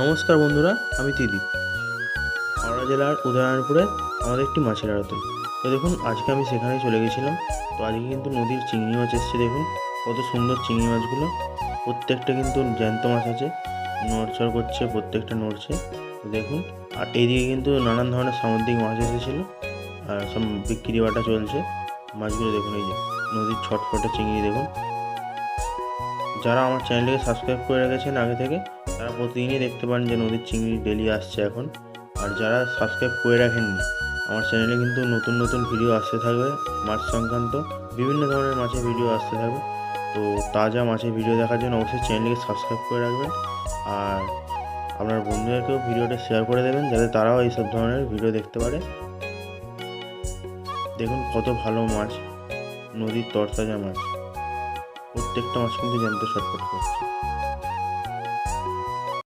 নমস্কার বন্ধুরা, আমি ত্রিদীপ। হাওড়া জেলার উদয়নারায়ণপুরে আমাদের একটি মাছের আড়ত। তো দেখুন, আজকে আমি সেখানে চলে গেছিলাম। তো আজকে কিন্তু নদীর চিংড়ি মাছ এসছে। দেখুন কত সুন্দর চিংড়ি মাছগুলো, প্রত্যেকটা কিন্তু জ্যান্ত মাছ আছে, নড়চড় করছে, প্রত্যেকটা নড়ছে। তো দেখুন, আর এইদিকে কিন্তু নানান ধরনের সামুদ্রিক মাছ এসেছিলো, আর সব বিক্রি বাটা চলছে। মাছগুলো দেখুন, এই যে নদীর ছটফটে চিংড়ি দেখুন। যারা আমার চ্যানেলটিকে সাবস্ক্রাইব করে রেখেছেন আগে থেকে, তারা প্রতিদিনই দেখতে পান যে নদীর চিংড়ি ডেলি আসছে এখন। আর যারা সাবস্ক্রাইব করে রাখেননি, আমার চ্যানেলে কিন্তু নতুন নতুন ভিডিও আসতে থাকবে, মাছ সংক্রান্ত বিভিন্ন ধরনের মাছের ভিডিও আসতে থাকবে। তো তাজা মাছের ভিডিও দেখার জন্য অবশ্যই চ্যানেলটিকে সাবস্ক্রাইব করে রাখবেন। আর আপনার বন্ধুদেরকেও ভিডিওটা শেয়ার করে দেবেন, যাতে তারাও এইসব ধরনের ভিডিও দেখতে পারে। দেখুন কত ভালো মাছ, নদীর তরতাজা মাছ, প্রত্যেকটা মাছ কিন্তু জ্যান্ত ছটফট করছে।